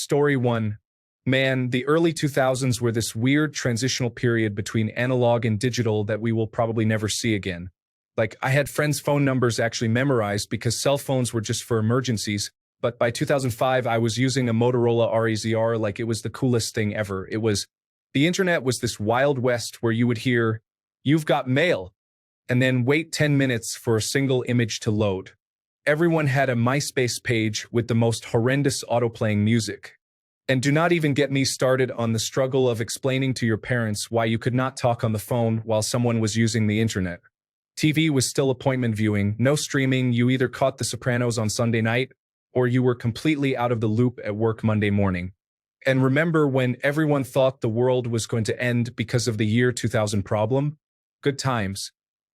Story 1. Man, the early 2000s were this weird transitional period between analog and digital that we will probably never see again. Like, I had friends' phone numbers actually memorized because cell phones were just for emergencies, but by 2005 I was using a Motorola REZR like it was the coolest thing ever. The internet was this wild west where you would hear, "You've got mail," and then wait 10 minutes for a single image to load. Everyone had a MySpace page with the most horrendous auto-playing music. And do not even get me started on the struggle of explaining to your parents why you could not talk on the phone while someone was using the internet. TV was still appointment viewing, no streaming. You either caught The Sopranos on Sunday night, or you were completely out of the loop at work Monday morning. And remember when everyone thought the world was going to end because of the year 2000 problem? Good times.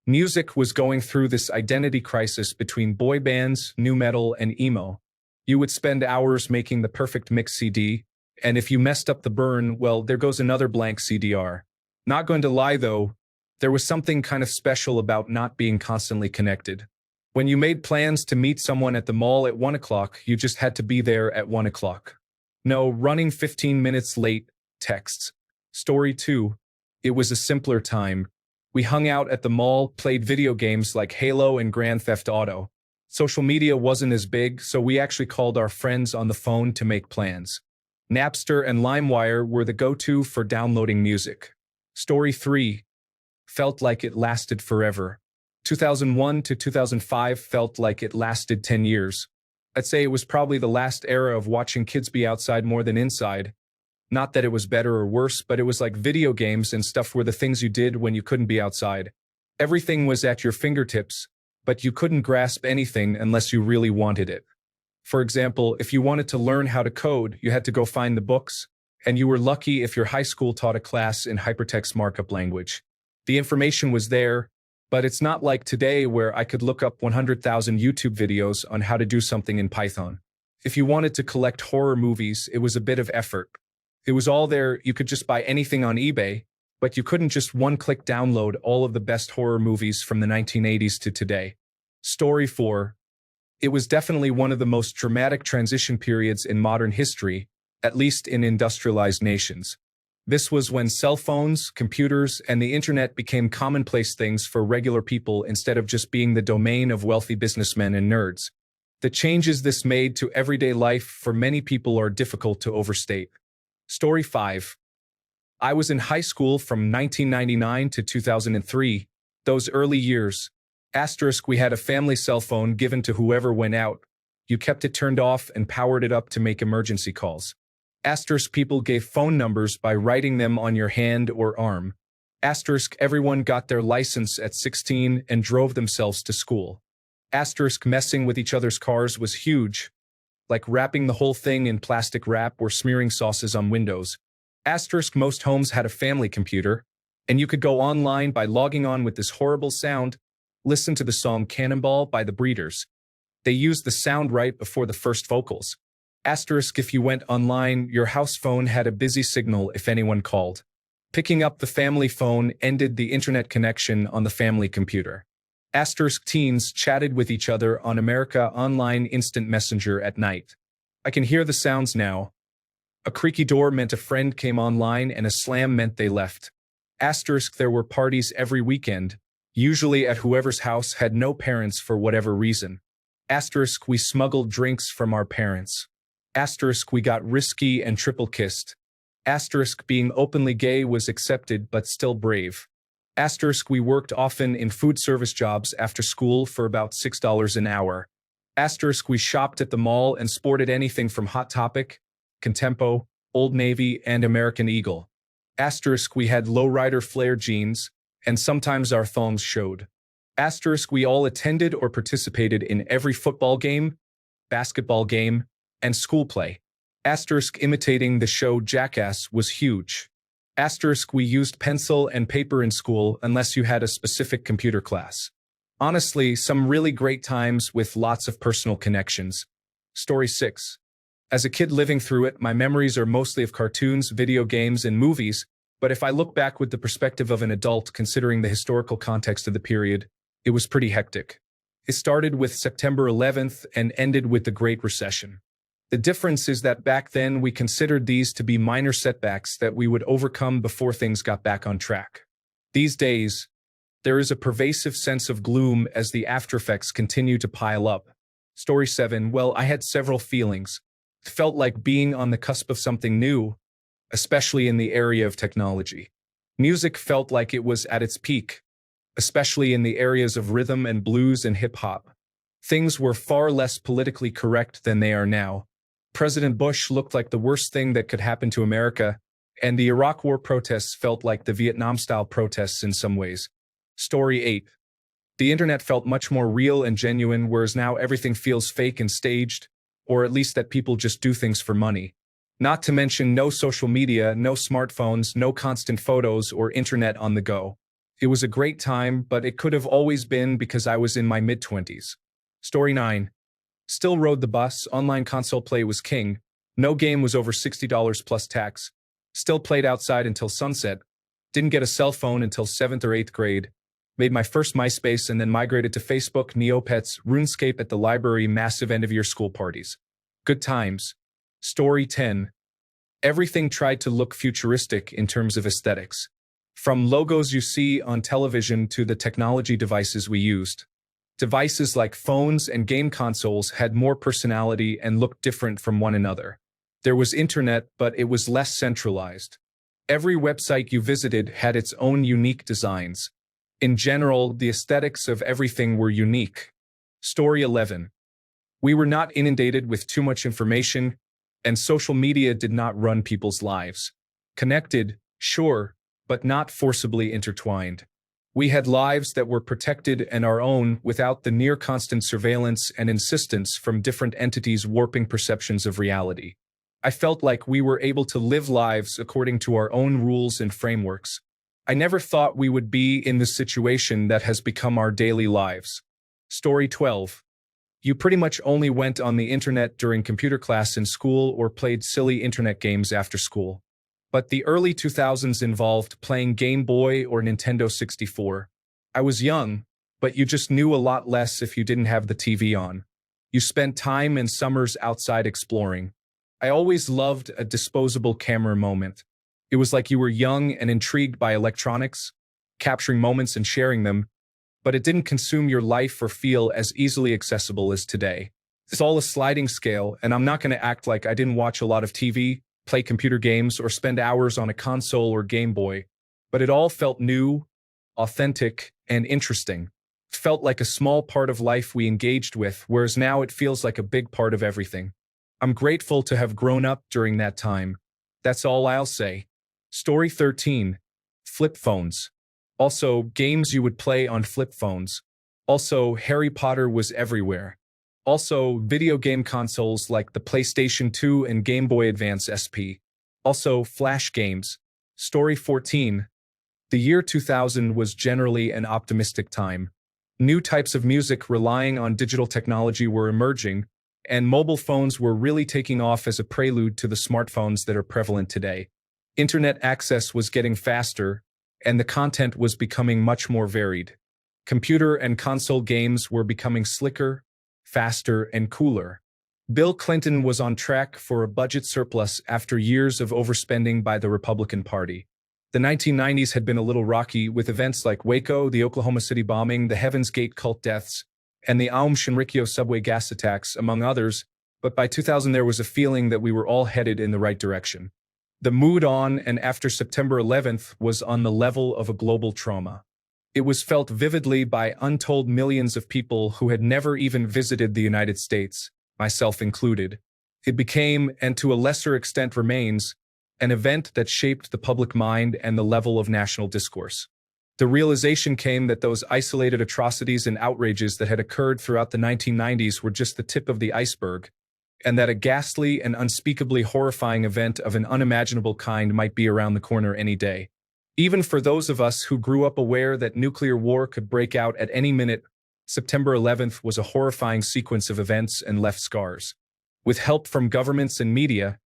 Music was going through this identity crisis between boy bands, nu metal, and emo. You would spend hours making the perfect mix CD, and if you messed up the burn, well, there goes another blank CDR. Not going to lie though, there was something kind of special about not being constantly connected. When you made plans to meet someone at the mall at 1 o'clock, you just had to be there at 1 o'clock. No running 15 minutes late texts. Story 2. It was a simpler time. We hung out at the mall, played video games like Halo and Grand Theft Auto. Social media wasn't as big, so we actually called our friends on the phone to make plans. Napster and LimeWire were the go-to for downloading music. Story 3. Felt like it lasted forever. 2001 to 2005 felt like it lasted 10 years. I'd say it was probably the last era of watching kids be outside more than inside. Not that it was better or worse, but it was like video games and stuff were the things you did when you couldn't be outside. Everything was at your fingertips, but you couldn't grasp anything unless you really wanted it. For example, if you wanted to learn how to code, you had to go find the books, and you were lucky if your high school taught a class in hypertext markup language. The information was there, but it's not like today where I could look up 100,000 YouTube videos on how to do something in Python. If you wanted to collect horror movies, it was a bit of effort. It was all there. You could just buy anything on eBay, but you couldn't just one-click download all of the best horror movies from the 1980s to today. Story 4. It was definitely one of the most dramatic transition periods in modern history, at least in industrialized nations. This was when cell phones, computers, and the internet became commonplace things for regular people instead of just being the domain of wealthy businessmen and nerds. The changes this made to everyday life for many people are difficult to overstate. Story 5. I was in high school from 1999 to 2003. Those early years. Asterisk, we had a family cell phone given to whoever went out. You kept it turned off and powered it up to make emergency calls. Asterisk, people gave phone numbers by writing them on your hand or arm. Asterisk, everyone got their license at 16 and drove themselves to school. Asterisk, messing with each other's cars was huge, like wrapping the whole thing in plastic wrap or smearing sauces on windows. Asterisk, most homes had a family computer, and you could go online by logging on with this horrible sound. Listen to the song Cannonball by the Breeders. They used the sound right before the first vocals. Asterisk, if you went online, your house phone had a busy signal if anyone called. Picking up the family phone ended the internet connection on the family computer. Asterisk, teens chatted with each other on America Online Instant Messenger at night. I can hear the sounds now. A creaky door meant a friend came online and a slam meant they left. Asterisk, there were parties every weekend, usually at whoever's house had no parents for whatever reason. Asterisk, we smuggled drinks from our parents. Asterisk, we got risky and triple kissed. Asterisk, being openly gay was accepted but still brave. Asterisk, we worked often in food service jobs after school for about $6 an hour. Asterisk, we shopped at the mall and sported anything from Hot Topic, Contempo, Old Navy, and American Eagle. Asterisk, we had lowrider flare jeans, and sometimes our thumbs showed. Asterisk, we all attended or participated in every football game, basketball game, and school play. Asterisk, imitating the show Jackass was huge. Asterisk, we used pencil and paper in school unless you had a specific computer class. Honestly, some really great times with lots of personal connections. Story 6. As a kid living through it, my memories are mostly of cartoons, video games, and movies, but if I look back with the perspective of an adult considering the historical context of the period, it was pretty hectic. It started with September 11th and ended with the Great Recession. The difference is that back then we considered these to be minor setbacks that we would overcome before things got back on track. These days, there is a pervasive sense of gloom as the aftereffects continue to pile up. Story 7. Well, I had several feelings. It felt like being on the cusp of something new, especially in the area of technology. Music felt like it was at its peak, especially in the areas of rhythm and blues and hip-hop. Things were far less politically correct than they are now. President Bush looked like the worst thing that could happen to America, and the Iraq War protests felt like the Vietnam-style protests in some ways. Story 8. The internet felt much more real and genuine, whereas now everything feels fake and staged, or at least that people just do things for money. Not to mention no social media, no smartphones, no constant photos or internet on the go. It was a great time, but it could have always been because I was in my mid-20s. Story 9. Still rode the bus, online console play was king, no game was over $60 plus tax, still played outside until sunset, didn't get a cell phone until 7th or 8th grade, made my first MySpace and then migrated to Facebook, Neopets, RuneScape at the library, massive end-of-year school parties. Good times. Story 10. Everything tried to look futuristic in terms of aesthetics. From logos you see on television to the technology devices we used. Devices like phones and game consoles had more personality and looked different from one another. There was internet, but it was less centralized. Every website you visited had its own unique designs. In general, the aesthetics of everything were unique. Story 11. We were not inundated with too much information, and social media did not run people's lives. Connected, sure, but not forcibly intertwined. We had lives that were protected and our own without the near-constant surveillance and insistence from different entities warping perceptions of reality. I felt like we were able to live lives according to our own rules and frameworks. I never thought we would be in the situation that has become our daily lives. Story 12. You pretty much only went on the internet during computer class in school or played silly internet games after school. But the early 2000s involved playing Game Boy or Nintendo 64. I was young, but you just knew a lot less if you didn't have the TV on. You spent time and summers outside exploring. I always loved a disposable camera moment. It was like you were young and intrigued by electronics, capturing moments and sharing them, but it didn't consume your life or feel as easily accessible as today. It's all a sliding scale, and I'm not going to act like I didn't watch a lot of TV, play computer games, or spend hours on a console or Game Boy, but it all felt new, authentic, and interesting. It felt like a small part of life we engaged with, whereas now it feels like a big part of everything. I'm grateful to have grown up during that time. That's all I'll say. Story 13. Flip phones. Also, games you would play on flip phones. Also, Harry Potter was everywhere. Also, video game consoles like the PlayStation 2 and Game Boy Advance SP. Also, Flash games. Story 14. The year 2000 was generally an optimistic time. New types of music relying on digital technology were emerging, and mobile phones were really taking off as a prelude to the smartphones that are prevalent today. Internet access was getting faster, and the content was becoming much more varied. Computer and console games were becoming slicker, faster, and cooler. Bill Clinton was on track for a budget surplus after years of overspending by the Republican Party. The 1990s had been a little rocky with events like Waco, the Oklahoma City bombing, the Heaven's Gate cult deaths, and the Aum Shinrikyo subway gas attacks, among others, but by 2000 there was a feeling that we were all headed in the right direction. The mood on and after September 11th was on the level of a global trauma. It was felt vividly by untold millions of people who had never even visited the United States, myself included. It became, and to a lesser extent remains, an event that shaped the public mind and the level of national discourse. The realization came that those isolated atrocities and outrages that had occurred throughout the 1990s were just the tip of the iceberg, and that a ghastly and unspeakably horrifying event of an unimaginable kind might be around the corner any day. Even for those of us who grew up aware that nuclear war could break out at any minute, September 11th was a horrifying sequence of events and left scars. With help from governments and media,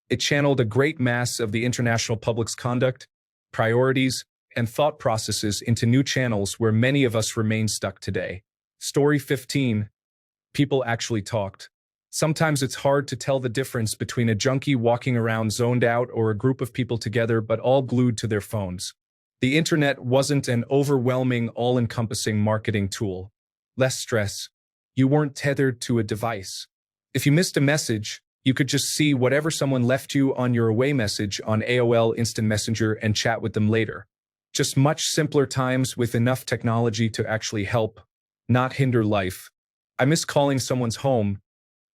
it channeled a great mass of the international public's conduct, priorities, and thought processes into new channels where many of us remain stuck today. Story 15. People actually talked. Sometimes it's hard to tell the difference between a junkie walking around zoned out or a group of people together but all glued to their phones. The internet wasn't an overwhelming, all-encompassing marketing tool. Less stress. You weren't tethered to a device. If you missed a message, you could just see whatever someone left you on your away message on AOL Instant Messenger and chat with them later. Just much simpler times with enough technology to actually help, not hinder life. I miss calling someone's home,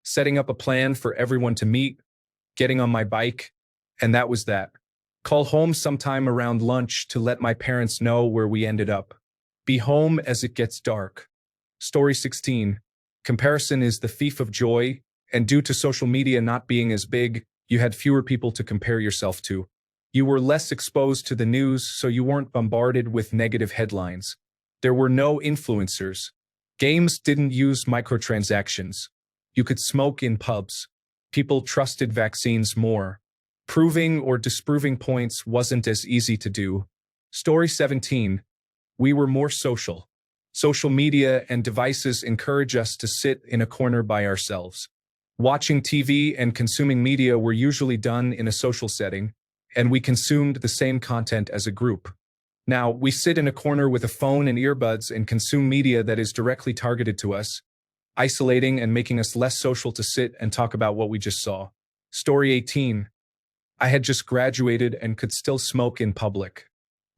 setting up a plan for everyone to meet, getting on my bike, and that was that. Call home sometime around lunch to let my parents know where we ended up. Be home as it gets dark. Story 16. Comparison is the thief of joy, and due to social media not being as big, you had fewer people to compare yourself to. You were less exposed to the news, so you weren't bombarded with negative headlines. There were no influencers. Games didn't use microtransactions. You could smoke in pubs. People trusted vaccines more. Proving or disproving points wasn't as easy to do. Story 17. We were more social. Social media and devices encourage us to sit in a corner by ourselves. Watching TV and consuming media were usually done in a social setting, and we consumed the same content as a group. Now, we sit in a corner with a phone and earbuds and consume media that is directly targeted to us, isolating and making us less social to sit and talk about what we just saw. Story 18. I had just graduated and could still smoke in public.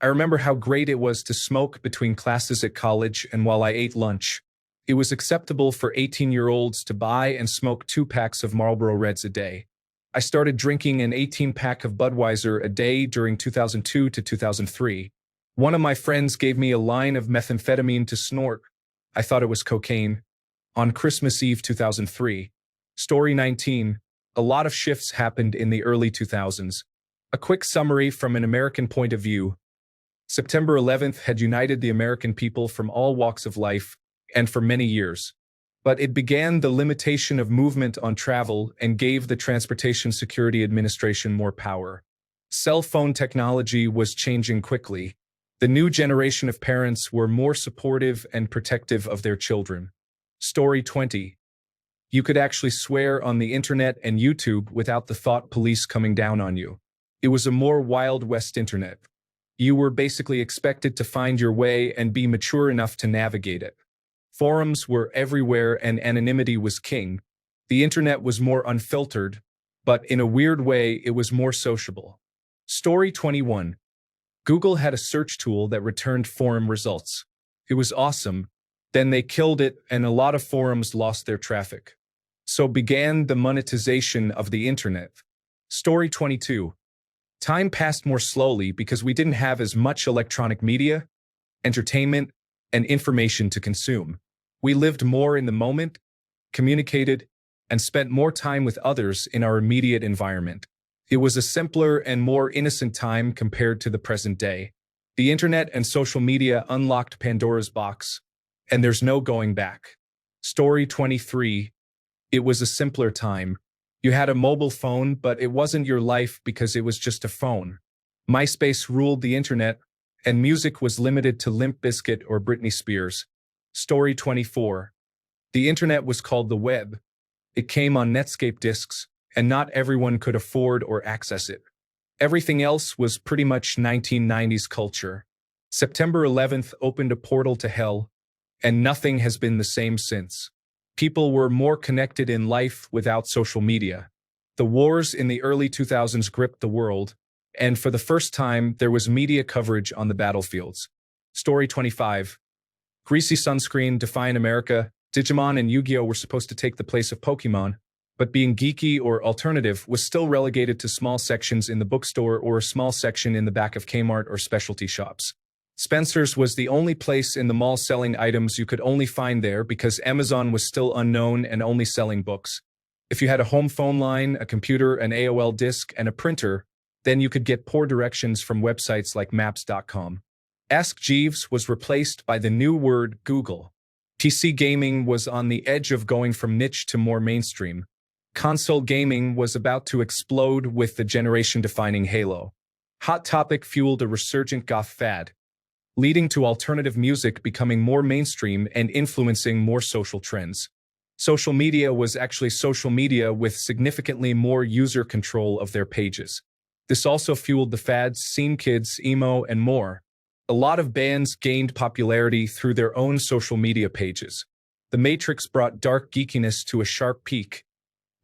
I remember how great it was to smoke between classes at college and while I ate lunch. It was acceptable for 18-year-olds to buy and smoke 2 packs of Marlboro Reds a day. I started drinking an 18-pack of Budweiser a day during 2002 to 2003. One of my friends gave me a line of methamphetamine to snort. I thought it was cocaine. On Christmas Eve 2003. Story 19. A lot of shifts happened in the early 2000s. A quick summary from an American point of view. September 11th had united the American people from all walks of life, and for many years. But it began the limitation of movement on travel and gave the Transportation Security Administration more power. Cell phone technology was changing quickly. The new generation of parents were more supportive and protective of their children. Story 20. You could actually swear on the internet and YouTube without the thought police coming down on you. It was a more Wild West internet. You were basically expected to find your way and be mature enough to navigate it. Forums were everywhere and anonymity was king. The internet was more unfiltered, but in a weird way, it was more sociable. Story 21. Google had a search tool that returned forum results. It was awesome. Then they killed it and a lot of forums lost their traffic. So began the monetization of the internet. Story 22. Time passed more slowly because we didn't have as much electronic media, entertainment, and information to consume. We lived more in the moment, communicated, and spent more time with others in our immediate environment. It was a simpler and more innocent time compared to the present day. The internet and social media unlocked Pandora's box, and there's no going back. Story 23. It was a simpler time. You had a mobile phone, but it wasn't your life because it was just a phone. MySpace ruled the internet, and music was limited to Limp Bizkit or Britney Spears. Story 24. The internet was called the web. It came on Netscape disks, and not everyone could afford or access it. Everything else was pretty much 1990s culture. September 11th opened a portal to hell, and nothing has been the same since. People were more connected in life without social media. The wars in the early 2000s gripped the world, and for the first time, there was media coverage on the battlefields. Story 25. Greasy sunscreen, Define America, Digimon and Yu-Gi-Oh! Were supposed to take the place of Pokemon, but being geeky or alternative was still relegated to small sections in the bookstore or a small section in the back of Kmart or specialty shops. Spencer's was the only place in the mall selling items you could only find there because Amazon was still unknown and only selling books. If you had a home phone line, a computer, an AOL disk, and a printer, then you could get poor directions from websites like Maps.com. Ask Jeeves was replaced by the new word Google. PC gaming was on the edge of going from niche to more mainstream. Console gaming was about to explode with the generation-defining Halo. Hot Topic fueled a resurgent goth fad, leading to alternative music becoming more mainstream and influencing more social trends. Social media was actually social media with significantly more user control of their pages. This also fueled the fads, scene kids, emo, and more. A lot of bands gained popularity through their own social media pages. The Matrix brought dark geekiness to a sharp peak,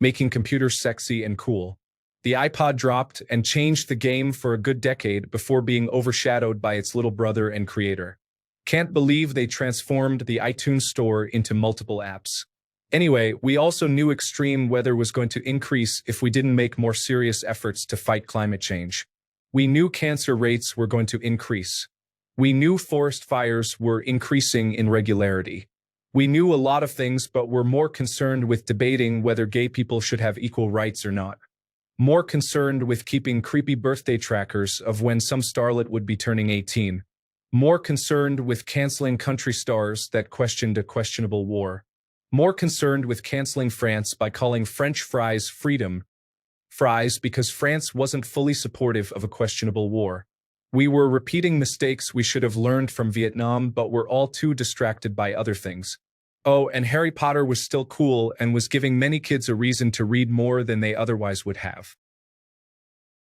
making computers sexy and cool. The iPod dropped and changed the game for a good decade before being overshadowed by its little brother and creator. Can't believe they transformed the iTunes Store into multiple apps. Anyway, we also knew extreme weather was going to increase if we didn't make more serious efforts to fight climate change. We knew cancer rates were going to increase. We knew forest fires were increasing in regularity. We knew a lot of things, but were more concerned with debating whether gay people should have equal rights or not. More concerned with keeping creepy birthday trackers of when some starlet would be turning 18. More concerned with canceling country stars that questioned a questionable war. More concerned with canceling France by calling French fries freedom fries because France wasn't fully supportive of a questionable war. We were repeating mistakes we should have learned from Vietnam, but were all too distracted by other things. Oh, and Harry Potter was still cool and was giving many kids a reason to read more than they otherwise would have.